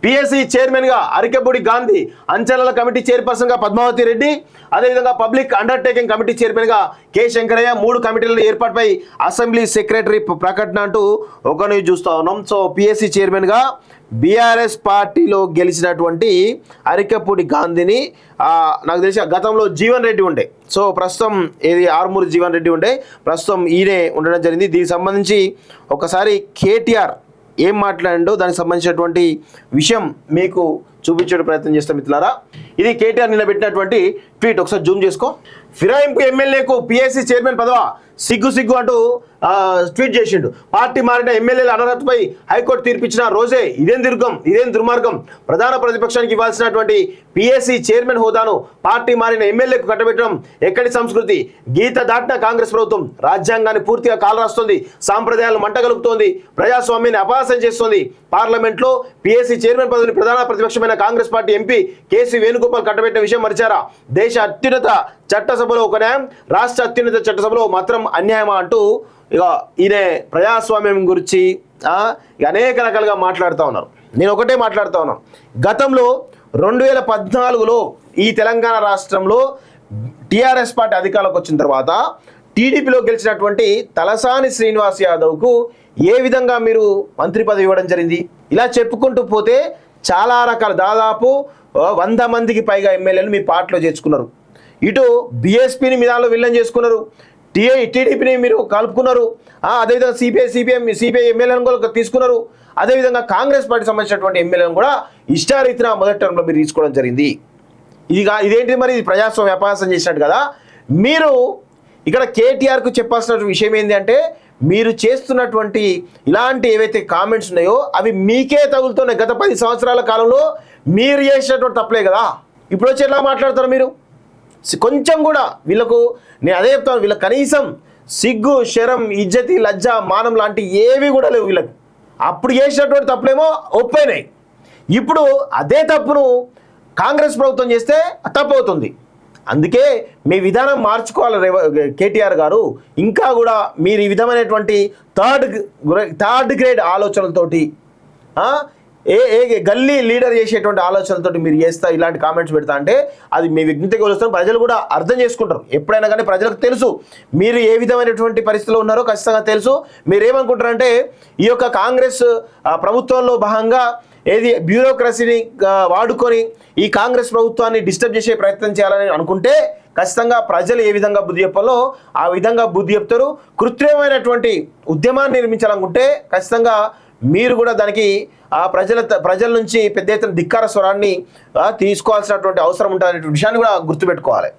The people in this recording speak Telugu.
పిఎస్సి చైర్మన్గా అరికెపూడి గాంధీ, అంచనాల కమిటీ చైర్పర్సన్గా పద్మావతి రెడ్డి, అదేవిధంగా పబ్లిక్ అండర్టేకింగ్ కమిటీ చైర్మన్గా కె శంకరయ్య, 3 కమిటీల ఏర్పాటుపై అసెంబ్లీ సెక్రటరీ ప్రకటన అంటూ ఒక న్యూస్ చూస్తూ ఉన్నాం. సో పిఎస్సి చైర్మన్గా బీఆర్ఎస్ పార్టీలో గెలిచినటువంటి అరికెపూడి గాంధీని నాకు తెలిసి గతంలో జీవన్ రెడ్డి ఉండే, సో ప్రస్తుతం ఏది ఆర్మూరి జీవన్ రెడ్డి ఉండే, ప్రస్తుతం ఈయనే ఉండడం జరిగింది. దీనికి సంబంధించి ఒకసారి కేటీఆర్ ఏం మాట్లాడిండో దానికి సంబంధించినటువంటి విషయం మీకు చూపించే ప్రయత్నం చేస్తాం మిత్రులారా. ఇది కేటీఆర్ నిన్న పెట్టినటువంటి ట్వీట్, ఒకసారి జూమ్ చేసుకో. ఫిరాయింపు ఎమ్మెల్యేకు పిఎస్సి చైర్మన్ పదవా సిగ్గు సిగ్గు అంటూ ట్వీట్ చేసిండు. పార్టీ మారిన ఎమ్మెల్యేల అనర్హతపై హైకోర్టు తీర్పిచ్చిన రోజే ఇదేం దుర్మార్గం, ప్రధాన ప్రతిపక్షానికి ఇవ్వాల్సినటువంటి పిఎస్సి చైర్మన్ హోదాను పార్టీ మారిన ఎమ్మెల్యేకు కట్టబెట్టడం ఎక్కడి సంస్కృతి? గీత దాటిన కాంగ్రెస్ ప్రభుత్వం రాజ్యాంగాన్ని పూర్తిగా కాలరాస్తుంది, సాంప్రదాయాలను మంటగలుపుతోంది, ప్రజాస్వామ్యాన్ని అపహాస్యం చేస్తోంది. పార్లమెంట్లో పిఎస్సి చైర్మన్ పదవిని ప్రధాన ప్రతిపక్షమైన Congress party MP KC Venugopal కట్టబెట్టిన విషయం మరిచారా? దేశ అత్యున్నత చట్టసభలో ఒక న్యాయం, రాష్ట్ర అత్యున్నత చట్టసభలో మాత్రం అన్యాయమా అంటూ ఇక ఈయన ప్రజాస్వామ్యం గురించి అనేక రకాలుగా మాట్లాడుతూ ఉన్నారు. నేను ఒకటే మాట్లాడుతూ ఉన్నాను, గతంలో 2014లో ఈ తెలంగాణ రాష్ట్రంలో టీఆర్ఎస్ పార్టీ అధికారంలోకి వచ్చిన తర్వాత టీడీపీలో గెలిచినటువంటి తలసాని శ్రీనివాస్ యాదవ్కు ఏ విధంగా మీరు మంత్రి పదవి ఇవ్వడం జరిగింది? ఇలా చెప్పుకుంటూ పోతే చాలా రకాల దాదాపు 100 మందికి పైగా ఎమ్మెల్యేలు మీ పార్టీలో చేర్చుకున్నారు. ఇటు బీఎస్పీని మీ దానిలో విలన్ చేసుకున్నారు, టీడీపీని మీరు కలుపుకున్నారు, అదేవిధంగా సిపిఐ ఎమ్మెల్యేలను కూడా తీసుకున్నారు, అదేవిధంగా కాంగ్రెస్ పార్టీ సంబంధించినటువంటి ఎమ్మెల్యేలను కూడా ఇష్టారీతిన మొదటి టర్మ్లో మీరు తీసుకోవడం జరిగింది. ఇదేంటి మరి? ఇది ప్రజాస్వామ్య అపహాస్యం చేసినట్టు కదా. మీరు ఇక్కడ కేటీఆర్కు చెప్పాల్సిన విషయం ఏంటి అంటే, మీరు చేస్తున్నటువంటి ఇలాంటి ఏవైతే కామెంట్స్ ఉన్నాయో అవి మీకే తగులుతున్నాయి. గత 10 సంవత్సరాల కాలంలో మీరు చేసినటువంటి తప్పలే కదా. ఇప్పుడు వచ్చి ఎలా మాట్లాడతారు మీరు? కొంచెం కూడా వీళ్ళకు, నేను అదే చెప్తాను, వీళ్ళకి కనీసం సిగ్గు, శరం, ఇజ్జతి, లజ్జ, మానం లాంటి ఏవి కూడా లేవు వీళ్ళకి. అప్పుడు చేసినటువంటి తప్పులేమో ఒప్పైనాయి, ఇప్పుడు అదే తప్పును కాంగ్రెస్ ప్రభుత్వం చేస్తే తప్పు అవుతుంది. అందుకే మీ విధానం మార్చుకోవాలి కేటీఆర్ గారు. ఇంకా కూడా మీరు ఈ విధమైనటువంటి థర్డ్ గ్రేడ్ ఆలోచనలతోటి గల్లీ లీడర్ చేసేటువంటి ఆలోచనలతోటి మీరు చేస్తా ఇలాంటి కామెంట్స్ పెడతా అంటే అది మీ విజ్ఞతకి వస్తాను. ప్రజలు కూడా అర్థం చేసుకుంటారు. ఎప్పుడైనా కానీ ప్రజలకు తెలుసు మీరు ఏ విధమైనటువంటి పరిస్థితిలో ఉన్నారో ఖచ్చితంగా తెలుసు. మీరు ఏమనుకుంటారంటే ఈ యొక్క కాంగ్రెస్ ప్రభుత్వంలో భాగంగా బ్యూరోక్రసీని వాడుకొని ఈ కాంగ్రెస్ ప్రభుత్వాన్ని డిస్టర్బ్ చేసే ప్రయత్నం చేయాలని అనుకుంటే ఖచ్చితంగా ప్రజలు ఏ విధంగా బుద్ధి చెప్పాలో ఆ విధంగా బుద్ధి చెప్తారు. కృత్రిమమైనటువంటి ఉద్యమాన్ని నిర్మించాలనుకుంటే ఖచ్చితంగా మీరు కూడా దానికి ప్రజల నుంచి పెద్ద ఎత్తున ధిక్కార స్వరాన్ని తీసుకోవాల్సినటువంటి అవసరం ఉంటుందనే విషయాన్ని కూడా గుర్తుపెట్టుకోవాలి.